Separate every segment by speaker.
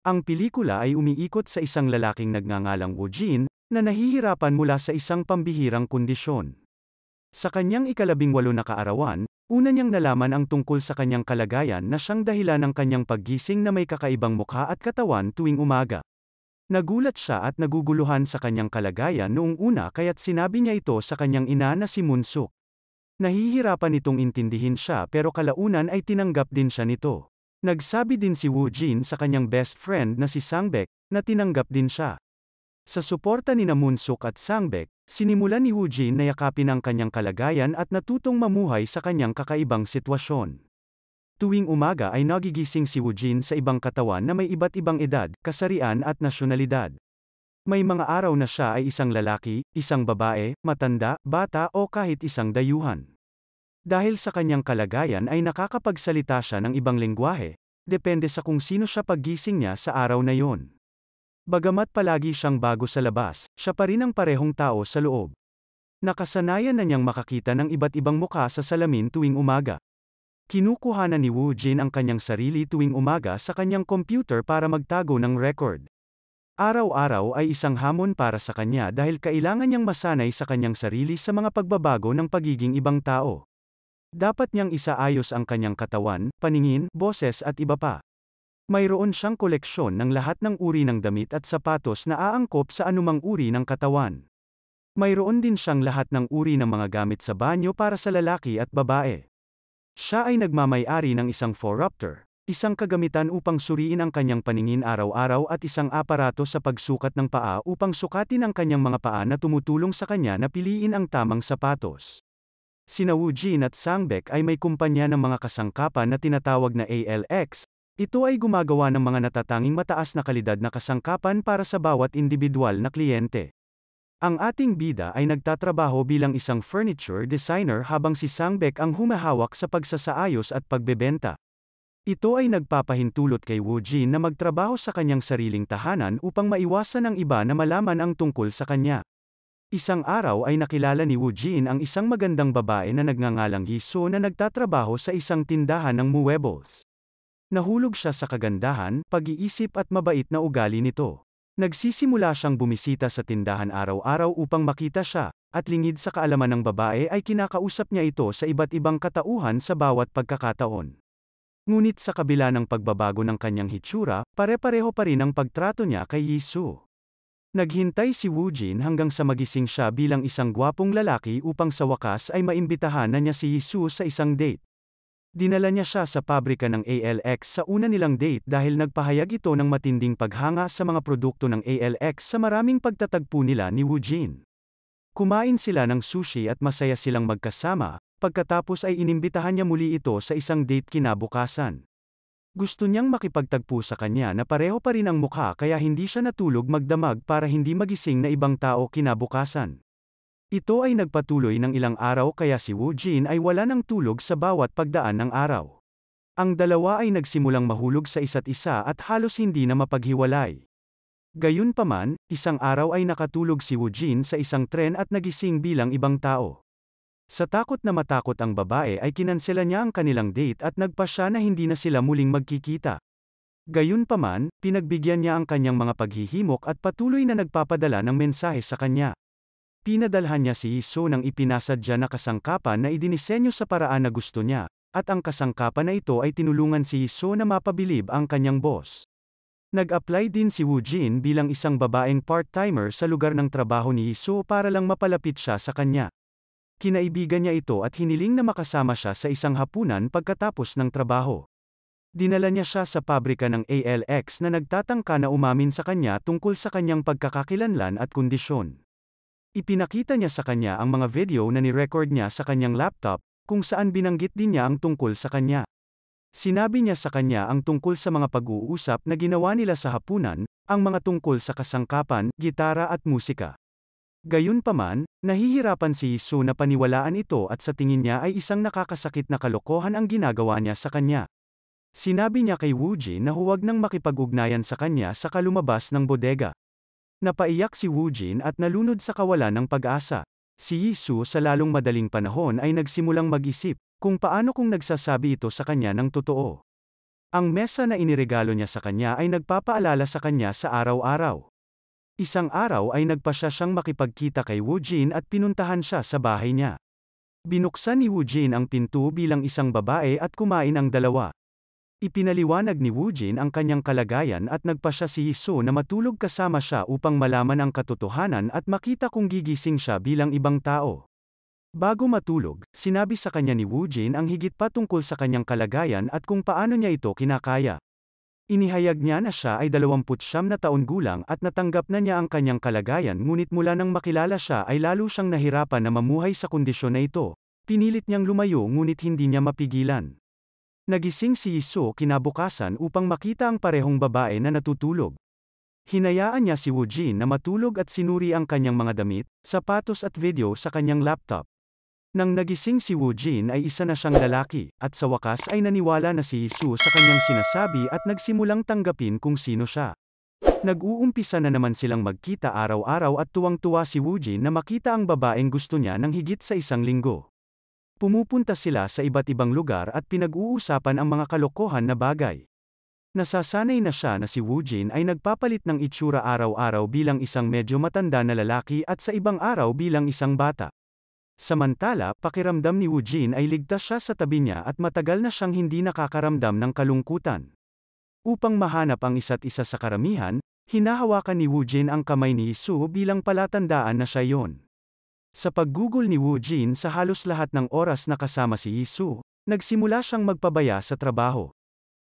Speaker 1: Ang pelikula ay umiikot sa isang lalaking nagngangalang Woo Jin, na nahihirapan mula sa isang pambihirang kondisyon. Sa kanyang ika-18 na kaarawan, una niyang nalaman ang tungkol sa kanyang kalagayan na siyang dahilan ng kanyang paggising na may kakaibang mukha at katawan tuwing umaga. Nagulat siya at naguguluhan sa kanyang kalagayan noong una kaya't sinabi niya ito sa kanyang ina na si Moon-suk. Nahihirapan itong intindihin siya pero kalaunan ay tinanggap din siya nito. Nagsabi din si Woo Jin sa kanyang best friend na si Sangbek, na tinanggap din siya. Sa suporta ni Moon-suk at Sangbek, sinimulan ni Woo Jin na yakapin ang kanyang kalagayan at natutong mamuhay sa kanyang kakaibang sitwasyon. Tuwing umaga ay nagigising si Woo Jin sa ibang katawan na may iba't ibang edad, kasarian at nasyonalidad. May mga araw na siya ay isang lalaki, isang babae, matanda, bata o kahit isang dayuhan. Dahil sa kanyang kalagayan ay nakakapagsalita siya ng ibang lengguwahe, depende sa kung sino siya paggising niya sa araw na yon. Bagamat palagi siyang bago sa labas, siya pa rin ang parehong tao sa loob. Nakasanayan na niyang makakita ng iba't ibang mukha sa salamin tuwing umaga. Kinukuhanan ni Woo Jin ang kanyang sarili tuwing umaga sa kanyang computer para magtago ng record. Araw-araw ay isang hamon para sa kanya dahil kailangan niyang masanay sa kanyang sarili sa mga pagbabago ng pagiging ibang tao. Dapat niyang isaayos ang kanyang katawan, paningin, boses at iba pa. Mayroon siyang koleksyon ng lahat ng uri ng damit at sapatos na aangkop sa anumang uri ng katawan. Mayroon din siyang lahat ng uri ng mga gamit sa banyo para sa lalaki at babae. Siya ay nagmamay-ari ng isang Forruptor, isang kagamitan upang suriin ang kanyang paningin araw-araw at isang aparato sa pagsukat ng paa upang sukatin ang kanyang mga paa na tumutulong sa kanya na piliin ang tamang sapatos. Sina Woo Jin at Sangbek ay may kumpanya ng mga kasangkapan na tinatawag na ALX. Ito ay gumagawa ng mga natatanging mataas na kalidad na kasangkapan para sa bawat individual na kliyente. Ang ating bida ay nagtatrabaho bilang isang furniture designer habang si Sangbek ang humahawak sa pagsasaayos at pagbebenta. Ito ay nagpapahintulot kay Woo Jin na magtrabaho sa kanyang sariling tahanan upang maiwasan ng iba na malaman ang tungkol sa kanya. Isang araw ay nakilala ni Woo Jin ang isang magandang babae na nagngangalang Yiso na nagtatrabaho sa isang tindahan ng muebles. Nahulog siya sa kagandahan, pag-iisip at mabait na ugali nito. Nagsisimula siyang bumisita sa tindahan araw-araw upang makita siya, at lingid sa kaalaman ng babae ay kinakausap niya ito sa iba't ibang katauhan sa bawat pagkakataon. Ngunit sa kabila ng pagbabago ng kanyang hitsura, pare-pareho pa rin ang pagtrato niya kay Yiso. Naghintay si Woo Jin hanggang sa magising siya bilang isang gwapong lalaki upang sa wakas ay maimbitahan na niya si Yiso sa isang date. Dinala niya siya sa pabrika ng ALX sa una nilang date dahil nagpahayag ito ng matinding paghanga sa mga produkto ng ALX sa maraming pagtatagpo nila ni Woo Jin. Kumain sila ng sushi at masaya silang magkasama, pagkatapos ay inimbitahan niya muli ito sa isang date kinabukasan. Gusto niyang makipagtagpo sa kanya na pareho pa rin ang mukha kaya hindi siya natulog magdamag para hindi magising na ibang tao kinabukasan. Ito ay nagpatuloy ng ilang araw kaya si Woo Jin ay wala ng tulog sa bawat pagdaan ng araw. Ang dalawa ay nagsimulang mahulog sa isa't isa at halos hindi na mapaghiwalay. Gayunpaman, isang araw ay nakatulog si Woo Jin sa isang tren at nagising bilang ibang tao. Sa takot na matakot ang babae ay kinansela niya ang kanilang date at nagpasya na hindi na sila muling magkikita. Gayunpaman, pinagbigyan niya ang kanyang mga paghihimok at patuloy na nagpapadala ng mensahe sa kanya. Pinadalhan niya si Yiso ng ipinasadya na kasangkapan na idinisenyo sa paraan na gusto niya, at ang kasangkapan na ito ay tinulungan si Yiso na mapabilib ang kanyang boss. Nag-apply din si Woo Jin bilang isang babaeng part-timer sa lugar ng trabaho ni Yiso para lang mapalapit siya sa kanya. Kinaibigan niya ito at hiniling na makasama siya sa isang hapunan pagkatapos ng trabaho. Dinala niya siya sa pabrika ng ALX na nagtatangka na umamin sa kanya tungkol sa kanyang pagkakakilanlan at kondisyon. Ipinakita niya sa kanya ang mga video na ni-record niya sa kanyang laptop, kung saan binanggit din niya ang tungkol sa kanya. Sinabi niya sa kanya ang tungkol sa mga pag-uusap na ginawa nila sa hapunan, ang mga tungkol sa kasangkapan, gitara at musika. Gayunpaman, nahihirapan si Yiso na paniwalaan ito at sa tingin niya ay isang nakakasakit na kalokohan ang ginagawa niya sa kanya. Sinabi niya kay Woo Jin na huwag nang makipag-ugnayan sa kanya sa kalumabas ng bodega. Napaiyak si Woo Jin at nalunod sa kawalan ng pag-asa. Si Yiso sa lalong madaling panahon ay nagsimulang mag-isip, kung paano kung nagsasabi ito sa kanya ng totoo. Ang mesa na iniregalo niya sa kanya ay nagpapaalala sa kanya sa araw-araw. Isang araw ay nagpasya siyang makipagkita kay Woojin at pinuntahan siya sa bahay niya. Binuksan ni Woojin ang pinto bilang isang babae at kumain ang dalawa. Ipinaliwanag ni Woojin ang kanyang kalagayan at nagpasya si Jisoo na matulog kasama siya upang malaman ang katotohanan at makita kung gigising siya bilang ibang tao. Bago matulog, sinabi sa kanya ni Woojin ang higit pa tungkol sa kanyang kalagayan at kung paano niya ito kinakaya. Inihayag niya na siya ay 29 na taon gulang at natanggap na niya ang kanyang kalagayan ngunit mula nang makilala siya ay lalo siyang nahirapan na mamuhay sa kondisyon na ito. Pinilit niyang lumayo ngunit hindi niya mapigilan. Nagising si Jisoo kinabukasan upang makita ang parehong babae na natutulog. Hinayaan niya si Woojin na matulog at sinuri ang kanyang mga damit, sapatos at video sa kanyang laptop. Nang nagising si Woojin ay isa na siyang lalaki, at sa wakas ay naniwala na si Jisoo sa kanyang sinasabi at nagsimulang tanggapin kung sino siya. Nag-uumpisa na naman silang magkita araw-araw at tuwang-tuwa si Woojin na makita ang babaeng gusto niya ng higit sa isang linggo. Pumupunta sila sa iba't ibang lugar at pinag-uusapan ang mga kalokohan na bagay. Nasasanay na siya na si Woojin ay nagpapalit ng itsura araw-araw bilang isang medyo matanda na lalaki at sa ibang araw bilang isang bata. Samantala, pakiramdam ni Woojin ay ligtas siya sa tabi niya at matagal na siyang hindi nakakaramdam ng kalungkutan. Upang mahanap ang isa't isa sa karamihan, hinahawakan ni Woojin ang kamay ni Jisoo bilang palatandaan na siya yon. Sa paggugol ni Woojin sa halos lahat ng oras na kasama si Jisoo, nagsimula siyang magpabaya sa trabaho.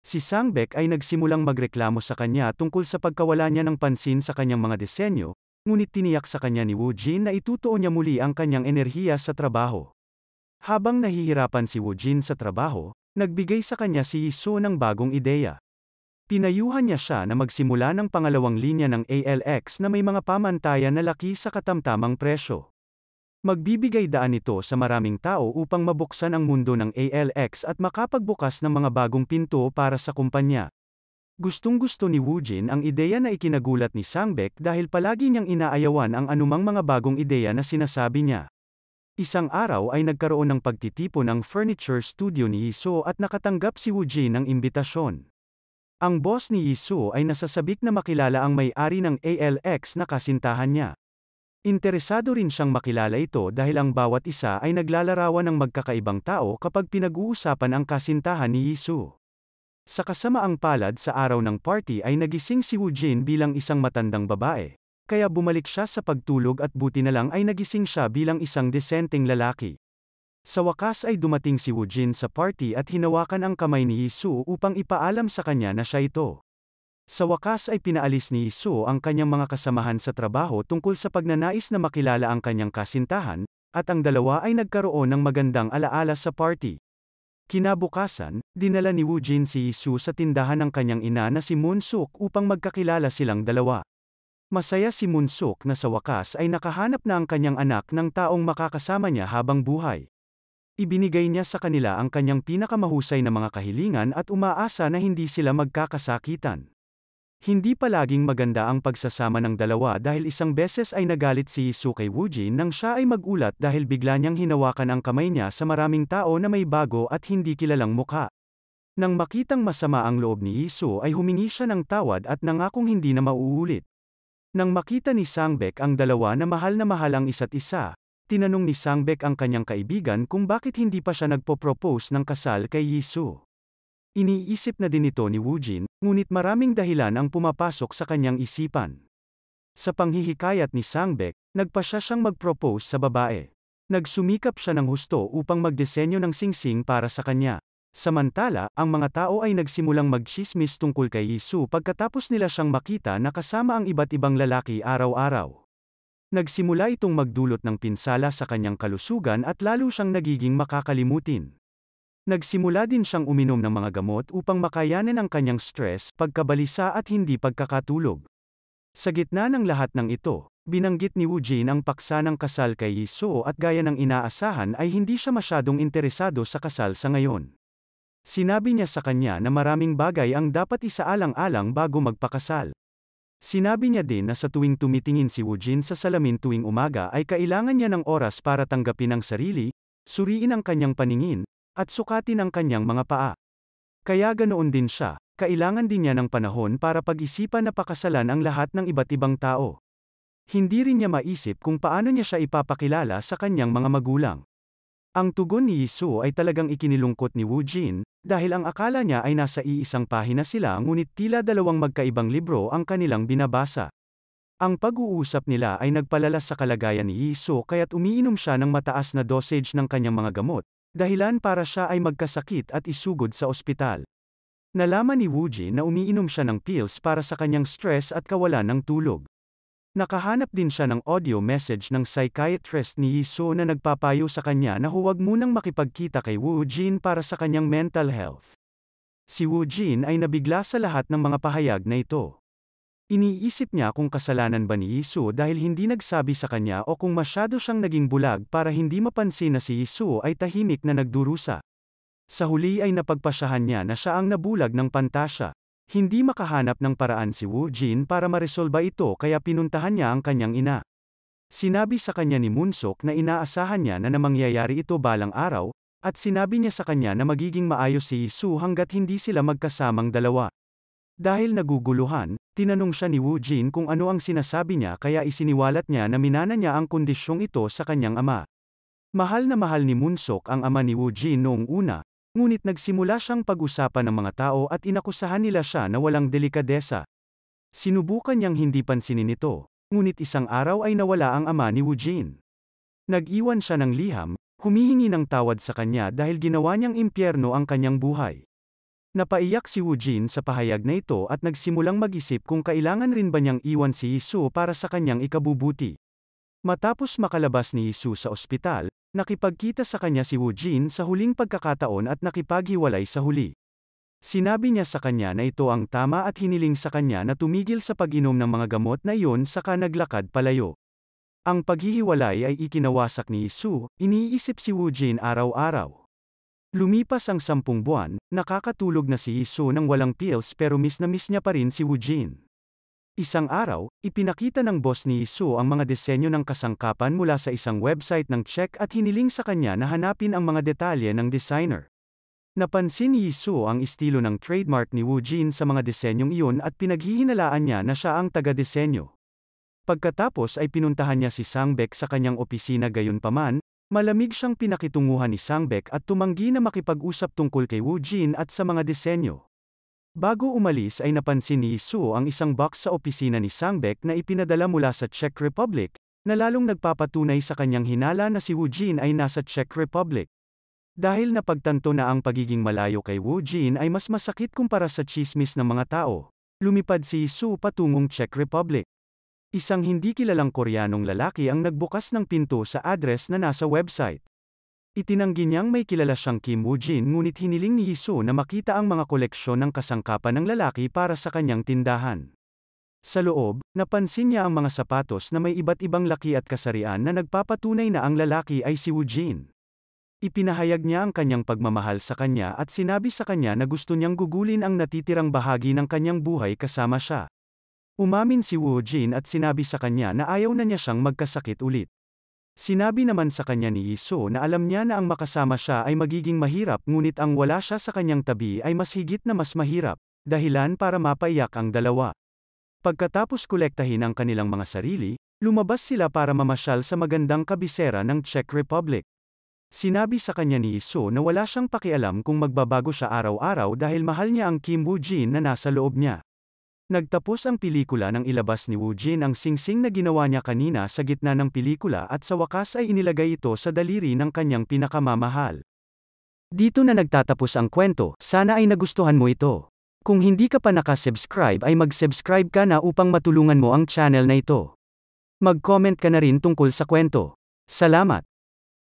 Speaker 1: Si Sangbek ay nagsimulang magreklamo sa kanya tungkol sa pagkawala niya ng pansin sa kanyang mga disenyo, ngunit tiniyak sa kanya ni Woojin na itutuon niya muli ang kanyang enerhiya sa trabaho. Habang nahihirapan si Woojin sa trabaho, nagbigay sa kanya si Jisoo ng bagong ideya. Pinayuhan niya siya na magsimula ng pangalawang linya ng ALX na may mga pamantayan na laki sa katamtamang presyo. Magbibigay daan ito sa maraming tao upang mabuksan ang mundo ng ALX at makapagbukas ng mga bagong pinto para sa kumpanya. Gustong-gusto ni Woojin ang ideya na ikinagulat ni Sangbek dahil palagi niyang inaayawan ang anumang mga bagong ideya na sinasabi niya. Isang araw ay nagkaroon ng pagtitipon ang furniture studio ni Jisoo at nakatanggap si Woojin ng imbitasyon. Ang boss ni Jisoo ay nasasabik na makilala ang may-ari ng ALX na kasintahan niya. Interesado rin siyang makilala ito dahil ang bawat isa ay naglalarawan ng magkakaibang tao kapag pinag-uusapan ang kasintahan ni Jisoo. Sa kasamaang palad sa araw ng party ay nagising si Woojin bilang isang matandang babae, kaya bumalik siya sa pagtulog at buti na lang ay nagising siya bilang isang desenteng lalaki. Sa wakas ay dumating si Woojin sa party at hinawakan ang kamay ni Jisoo upang ipaalam sa kanya na siya ito. Sa wakas ay pinaalis ni Jisoo ang kanyang mga kasamahan sa trabaho tungkol sa pagnanais na makilala ang kanyang kasintahan, at ang dalawa ay nagkaroon ng magandang alaala sa party. Kinabukasan, dinala ni Woojin si Jisoo sa tindahan ng kanyang ina na si Moonsuk upang magkakilala silang dalawa. Masaya si Moonsuk na sa wakas ay nakahanap na ang kanyang anak ng taong makakasama niya habang buhay. Ibinigay niya sa kanila ang kanyang pinakamahusay na mga kahilingan at umaasa na hindi sila magkakasakitan. Hindi palaging maganda ang pagsasama ng dalawa dahil isang beses ay nagalit si Jisoo kay Woojin nang siya ay magulat dahil bigla niyang hinawakan ang kamay niya sa maraming tao na may bago at hindi kilalang mukha. Nang makitang masama ang loob ni Jisoo ay humingi siya ng tawad at nangakong hindi na mauulit. Nang makita ni Sangbek ang dalawa na mahal ang isa't isa, tinanong ni Sangbek ang kanyang kaibigan kung bakit hindi pa siya nagpo-propose ng kasal kay Jisoo. Iniisip na din ito ni Woojin, ngunit maraming dahilan ang pumapasok sa kanyang isipan. Sa panghihikayat ni Sangbek, nagpasya siyang mag-propose sa babae. Nagsumikap siya ng husto upang magdisenyo ng singsing para sa kanya. Samantala, ang mga tao ay nagsimulang magchismis tungkol kay Jisoo pagkatapos nila siyang makita na kasama ang iba't ibang lalaki araw-araw. Nagsimula itong magdulot ng pinsala sa kanyang kalusugan at lalo siyang nagiging makakalimutin. Nagsimula din siyang uminom ng mga gamot upang makayanan ang kanyang stress, pagkabalisa at hindi pagkakatulog. Sa gitna ng lahat ng ito, binanggit ni Woojin ang paksa ng kasal kay Jisoo at gaya ng inaasahan ay hindi siya masyadong interesado sa kasal sa ngayon. Sinabi niya sa kanya na maraming bagay ang dapat isaalang-alang bago magpakasal. Sinabi niya din na sa tuwing tumitingin si Woojin sa salamin tuwing umaga ay kailangan niya ng oras para tanggapin ang sarili, suriin ang kanyang paningin, at sukatin ang kanyang mga paa. Kaya ganoon din siya, kailangan din niya ng panahon para pag-isipan na pakasalan ang lahat ng iba't ibang tao. Hindi rin niya maisip kung paano niya siya ipapakilala sa kanyang mga magulang. Ang tugon ni Jisoo ay talagang ikinilungkot ni Woo Jin, dahil ang akala niya ay nasa iisang pahina sila ngunit tila dalawang magkaibang libro ang kanilang binabasa. Ang pag-uusap nila ay nagpalala sa kalagayan ni Jisoo kaya't umiinom siya ng mataas na dosage ng kanyang mga gamot, dahilan para siya ay magkasakit at isugod sa ospital. Nalaman ni Woo Jin na umiinom siya ng pills para sa kanyang stress at kawalan ng tulog. Nakahanap din siya ng audio message ng psychiatrist ni Jisoo na nagpapayo sa kanya na huwag munang makipagkita kay Woo Jin para sa kanyang mental health. Si Woo Jin ay nabigla sa lahat ng mga pahayag na ito. Iniisip niya kung kasalanan ba ni Jisoo dahil hindi nagsabi sa kanya o kung masyado siyang naging bulag para hindi mapansin na si Jisoo ay tahimik na nagdurusa. Sa huli ay napagpasyahan niya na siya ang nabulag ng pantasya. Hindi makahanap ng paraan si Woo Jin para maresolba ito kaya pinuntahan niya ang kanyang ina. Sinabi sa kanya ni Moonsok na inaasahan niya na mangyayari ito balang araw, at sinabi niya sa kanya na magiging maayos si Jisoo hanggat hindi sila magkasamang dalawa. Dahil naguguluhan, tinanong siya ni Woo Jin kung ano ang sinasabi niya kaya isiniwalat niya na minana niya ang kondisyong ito sa kanyang ama. Mahal na mahal ni Moonsok ang ama ni Woo Jin noong una, ngunit nagsimula siyang pag-usapan ng mga tao at inakusahan nila siya na walang delikadesa. Sinubukan niyang hindi pansinin ito, ngunit isang araw ay nawala ang ama ni Woo Jin. Nag-iwan siya ng liham, humihingi ng tawad sa kanya dahil ginawa niyang impyerno ang kanyang buhay. Napaiyak si Woo Jin sa pahayag na ito at nagsimulang mag-isip kung kailangan rin ba niyang iwan si Jisoo para sa kanyang ikabubuti. Matapos makalabas ni Jisoo sa ospital, nakipagkita sa kanya si Woo Jin sa huling pagkakataon at nakipaghiwalay sa huli. Sinabi niya sa kanya na ito ang tama at hiniling sa kanya na tumigil sa pag-inom ng mga gamot na iyon saka naglakad palayo. Ang paghihiwalay ay ikinawasak ni Jisoo, iniisip si Woo Jin araw-araw. Lumipas ang 10 buwan, nakakatulog na si Jisoo ng walang pills pero miss na miss niya pa rin si Woo Jin. Isang araw, ipinakita ng boss ni Jisoo ang mga disenyo ng kasangkapan mula sa isang website ng Czech at hiniling sa kanya na hanapin ang mga detalye ng designer. Napansin ni Jisoo ang estilo ng trademark ni Woo Jin sa mga disenyong iyon at pinaghihinalaan niya na siya ang taga-disenyo. Pagkatapos ay pinuntahan niya si Sangbek sa kanyang opisina gayunpaman, malamig siyang pinakitunguhan ni Sangbek at tumanggi na makipag-usap tungkol kay Woo Jin at sa mga disenyo. Bago umalis ay napansin ni Jisoo ang isang box sa opisina ni Sangbek na ipinadala mula sa Czech Republic, na lalong nagpapatunay sa kanyang hinala na si Woo Jin ay nasa Czech Republic. Dahil napagtanto na ang pagiging malayo kay Woo Jin ay mas masakit kumpara sa tsismis ng mga tao, lumipad si Jisoo patungong Czech Republic. Isang hindi kilalang Koreanong lalaki ang nagbukas ng pinto sa address na nasa website. Itinanggi niyang may kilala siyang Kim Woo Jin ngunit hiniling ni Jisoo na makita ang mga koleksyon ng kasangkapan ng lalaki para sa kanyang tindahan. Sa loob, napansin niya ang mga sapatos na may iba't ibang laki at kasarian na nagpapatunay na ang lalaki ay si Woo Jin. Ipinahayag niya ang kanyang pagmamahal sa kanya at sinabi sa kanya na gusto niyang gugulin ang natitirang bahagi ng kanyang buhay kasama siya. Umamin si Woo Jin at sinabi sa kanya na ayaw na niya siyang magkasakit ulit. Sinabi naman sa kanya ni Jisoo na alam niya na ang makasama siya ay magiging mahirap ngunit ang wala siya sa kanyang tabi ay mas higit na mas mahirap, dahilan para mapaiyak ang dalawa. Pagkatapos kolektahin ang kanilang mga sarili, lumabas sila para mamasyal sa magandang kabisera ng Czech Republic. Sinabi sa kanya ni Jisoo na wala siyang pakialam kung magbabago siya araw-araw dahil mahal niya ang Kim Woo Jin na nasa loob niya. Nagtapos ang pelikula nang ilabas ni Woo Jin ang singsing na ginawa niya kanina sa gitna ng pelikula at sa wakas ay inilagay ito sa daliri ng kanyang pinakamamahal. Dito na nagtatapos ang kwento, sana ay nagustuhan mo ito. Kung hindi ka pa nakasubscribe ay mag-subscribe ka na upang matulungan mo ang channel na ito. Mag-comment ka na rin tungkol sa kwento. Salamat!